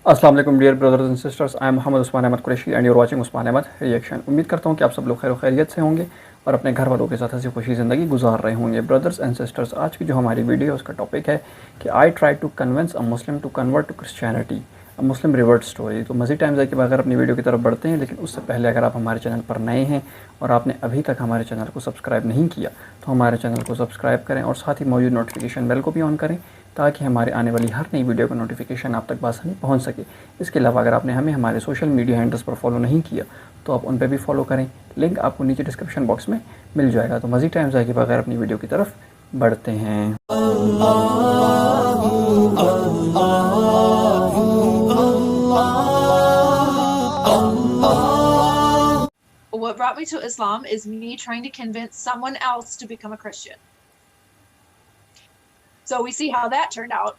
अस्सलाम वालेकुम dear brothers and sisters, I am Mohammad Usman Ahmed Qureshi and you're watching Usman Ahmed reaction. उम्मीद करता हूँ कि आप सब लोग खैर खैरियत से होंगे और अपने घर वालों के साथ हंसी खुशी ज़िंदगी गुजार रहे होंगे। ब्रदर्स एंड सिस्टर्स, आज की जो हमारी वीडियो है उसका टॉपिक है कि I try to convince a Muslim to convert to Christianity, a Muslim revert story. तो मज़ीद टाइम जाए के बगैर अपनी वीडियो की तरफ बढ़ते हैं, लेकिन उससे पहले अगर आप हमारे चैनल पर नए हैं और आपने अभी तक हमारे चैनल को सब्सक्राइब नहीं किया तो हमारे चैनल को सब्सक्राइब करें और साथ ही मौजूद नोटिफिकेशन बेल को भी ऑन करें ताकि हमारे आने वाली हर नई वीडियो का नोटिफिकेशन आप तक बआसानी पहुंच सके। इसके अलावा अगर आपने हमें हमारे सोशल मीडिया हैंडल्स पर फॉलो नहीं किया तो आप उन पर भी फॉलो करें, लिंक आपको नीचे डिस्क्रिप्शन बॉक्स में मिल जाएगा। तो मज़ीद टाइम जाए के बगैर अपनी वीडियो की तरफ बढ़ते हैं। What brought me to Islam is me trying to convince someone else to become a Christian. So we see how that turned out.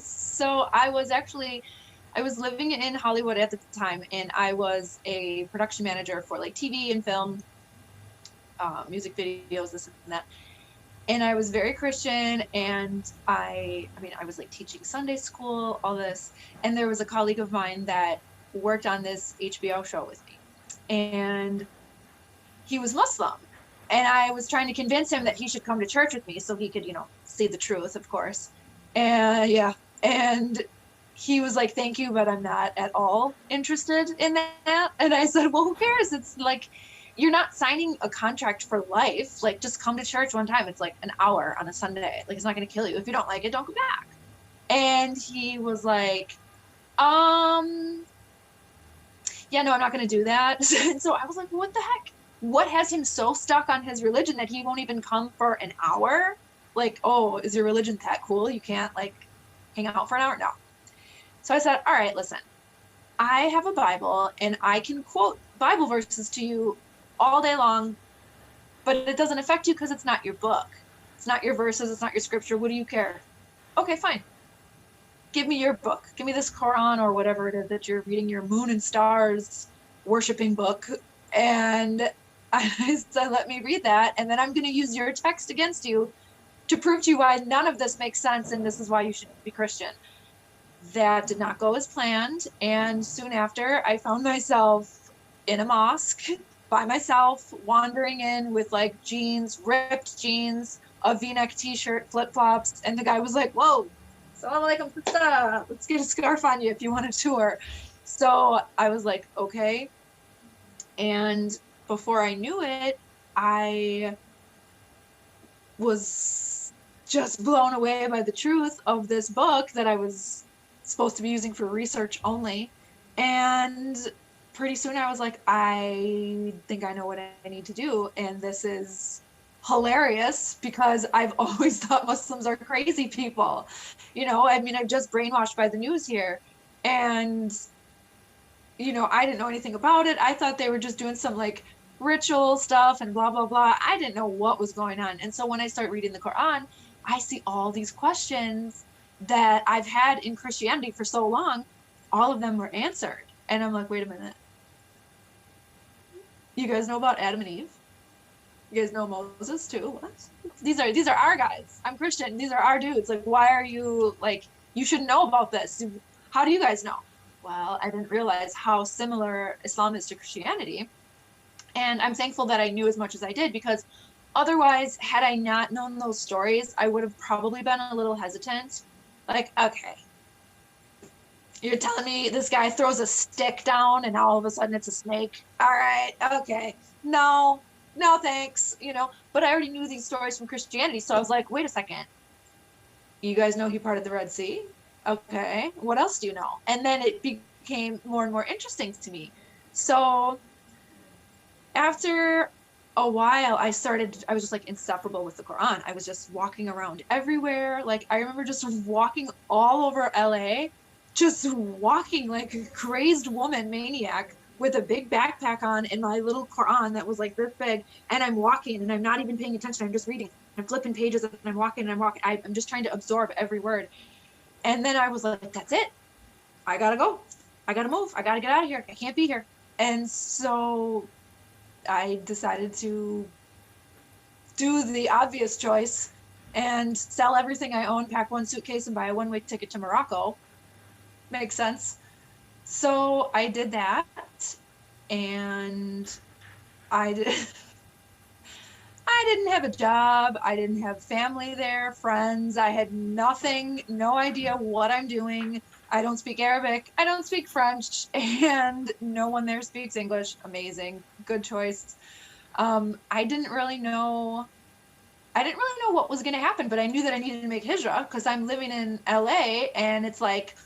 So I was living in Hollywood at the time, and I was a production manager for like TV and film, music videos, this and that. And I was very Christian, and I was like teaching Sunday school, all this. And there was a colleague of mine that worked on this HBO show with me, and he was Muslim. And I was trying to convince him that he should come to church with me so he could, see the truth, of course. And yeah, and he was like, thank you, but I'm not at all interested in that. And I said, well, who cares? It's like, you're not signing a contract for life. Like, just come to church one time. It's like an hour on a Sunday. Like, it's not going to kill you. If you don't like it, don't go back. And he was like, yeah, no, I'm not going to do that. And so I was like, what the heck? What has him so stuck on his religion that he won't even come for an hour? Like, oh, is your religion that cool? You can't like hang out for an hour? No. So I said, all right, listen, I have a Bible and I can quote Bible verses to you all day long, but it doesn't affect you because it's not your book. It's not your verses. It's not your scripture. What do you care? Okay, fine. Give me your book. Give me this Quran or whatever it is that you're reading, your moon and stars worshiping book. And I said, let me read that. And then I'm going to use your text against you to prove to you why none of this makes sense. And this is why you should be Christian. That did not go as planned. And soon after, I found myself in a mosque by myself, wandering in with like jeans, ripped jeans, a V-neck t-shirt, flip-flops. And the guy was like, whoa, Assalam Alaikum, let's get a scarf on you if you want a tour. So I was like, okay. And before I knew it, I was just blown away by the truth of this book that I was supposed to be using for research only. And pretty soon I was like, I think I know what I need to do. And this is hilarious because I've always thought Muslims are crazy people. I'm just brainwashed by the news here. And, I didn't know anything about it. I thought they were just doing some like ritual stuff and blah, blah, blah. I didn't know what was going on. And so when I start reading the Quran, I see all these questions that I've had in Christianity for so long. All of them were answered. And I'm like, wait a minute. You guys know about Adam and Eve? You guys know Moses too? What? These are our guys. I'm Christian. These are our dudes. Like, why are you like, you should know about this. How do you guys know? Well, I didn't realize how similar Islam is to Christianity. And I'm thankful that I knew as much as I did, because otherwise, had I not known those stories, I would have probably been a little hesitant. Like, okay, you're telling me this guy throws a stick down and all of a sudden it's a snake? All right, okay. No, thanks, But I already knew these stories from Christianity, so I was like, wait a second. You guys know he parted the Red Sea? Okay, what else do you know? And then it became more and more interesting to me. So after a while, I was just like inseparable with the Quran. I was just walking around everywhere. Like, I remember just walking all over LA, just walking like a crazed woman, maniac, with a big backpack on and my little Quran that was like this big. And I'm walking and I'm not even paying attention. I'm just reading. I'm flipping pages and I'm walking and I'm walking. I'm just trying to absorb every word. And then I was like, that's it. I gotta go. I gotta move. I gotta get out of here. I can't be here. And so I decided to do the obvious choice and sell everything I own, pack one suitcase, and buy a one-way ticket to Morocco. Makes sense. So I did that, and I did. I didn't have a job. I didn't have family there, friends. I had nothing, no idea what I'm doing. I don't speak Arabic. I don't speak French, and no one there speaks English. Amazing. Good choice. I didn't really know. I didn't really know what was going to happen, but I knew that I needed to make hijrah because I'm living in LA, and it's like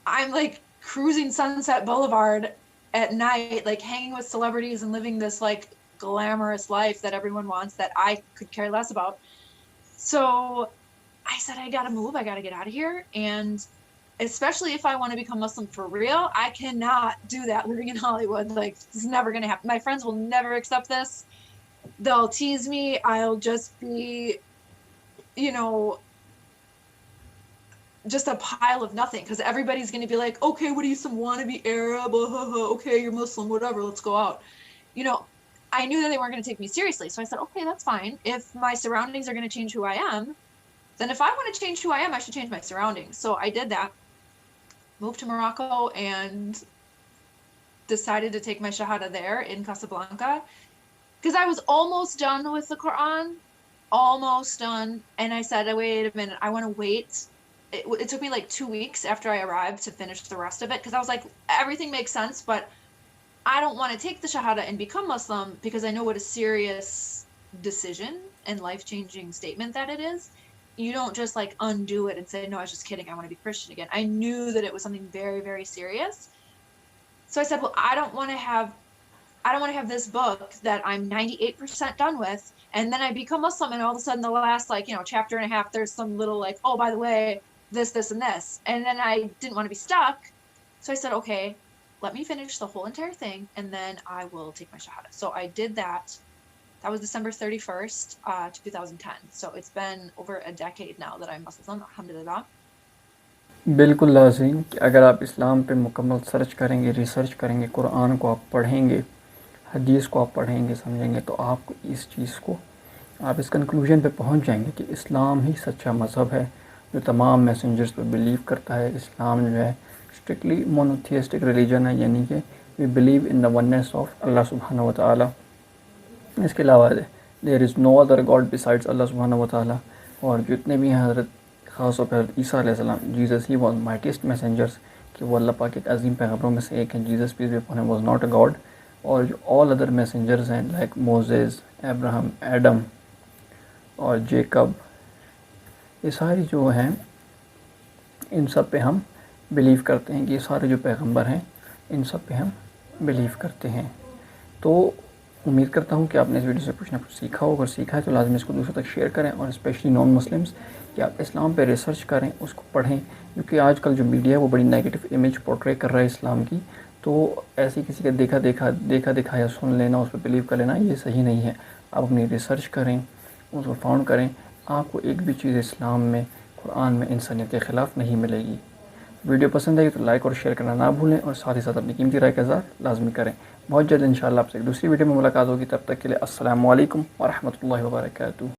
I'm like cruising Sunset Boulevard at night, like hanging with celebrities and living this like glamorous life that everyone wants that I could care less about. So I said, I gotta move. I gotta get out of here. And especially if I want to become Muslim for real, I cannot do that living in Hollywood. Like, it's never gonna happen. My friends will never accept this. They'll tease me. I'll just be, you know, just a pile of nothing because everybody's going to be like, okay, what are you, some wannabe Arab? Okay, you're Muslim, whatever, let's go out. You know, I knew that they weren't going to take me seriously. So I said, okay, that's fine. If my surroundings are going to change who I am, then if I want to change who I am, I should change my surroundings. So I did that, moved to Morocco, and decided to take my Shahada there in Casablanca because I was almost done with the Quran, almost done. And I said, wait a minute, I want to wait. It took me like 2 weeks after I arrived to finish the rest of it because I was like, everything makes sense, but I don't want to take the Shahada and become Muslim because I know what a serious decision and life-changing statement that it is. You don't just like undo it and say, no, I was just kidding, I want to be Christian again. I knew that it was something very, very serious. So I said, well, I don't want to have this book that I'm 98% done with, and then I become Muslim, and all of a sudden the last chapter and a half, there's some little like, oh, by the way, this, and this. And then I didn't want to be stuck. So I said, okay, let me finish the whole entire thing, and then I will take my Shahada. So I did that. That was December 31st, 2010. So it's been over a decade now that I'm Muslim, alhamdulillah. बिल्कुल लाज़िम कि अगर आप इस्लाम पे मुकम्मल search करेंगे, research करेंगे, कुरान को आप पढ़ेंगे, हदीस को आप पढ़ेंगे, समझेंगे, तो आपको इस चीज़ को आप इस कंक्लूजन पे पहुंच जाएंगे कि इस्लाम ही सच्चा मज़हब है जो तमाम मैसेंजर्स पे बिलीव करता है। इस्लाम जो है स्ट्रिक्टली मोनोथियस्टिक रिलीजन है, यानी कि we believe in the oneness of Allah सुब्हानहू व तआला। इसके अलावा there is no other god besides Allah सुब्हानहू व तआला। और जितने भी हैं हज़रत ख़ास तौर पर हज़रत ईसा अलैहिस्सलाम, Jesus he was mightiest messengers, कि वो अल्लाह पाक के अज़ीम पैगंबरों में से एक हैं। Jesus peace be upon him was not a god. और जो ऑल अदर मैसेंजर्स हैं लाइक मोसेस, अब्राहम, एडम और जेकब, ये सारी जो हैं इन सब पे हम बिलीव करते हैं कि ये सारे जो पैगंबर हैं इन सब पे हम बिलीव करते हैं। तो उम्मीद करता हूँ कि आपने इस वीडियो से कुछ ना कुछ सीखा हो। अगर सीखा है तो लाजमी इसको दूसरों तक शेयर करें, और स्पेशली नॉन मुस्लिम्स कि आप इस्लाम पे रिसर्च करें, उसको पढ़ें, क्योंकि आजकल जो मीडिया है वो बड़ी नेगेटिव इमेज पोर्ट्रे कर रहा है इस्लाम की। तो ऐसी किसी का देखा देखा या सुन लेना, उस पर बिलीव कर लेना, ये सही नहीं है। आप अपनी रिसर्च करें, उसको फाउंड करें। आपको एक भी चीज़ इस्लाम में, कुरान में इंसानियत के ख़िलाफ़ नहीं मिलेगी। वीडियो पसंद आई तो लाइक और शेयर करना ना भूलें, और साथ ही साथ अपनी कीमती राय का इज़हार लाजमी करें। बहुत जल्द इंशाअल्लाह आपसे एक दूसरी वीडियो में मुलाकात होगी। तब तक के लिए अस्सलामु अलैकुम व रहमतुल्लाहि व बरकातुहू।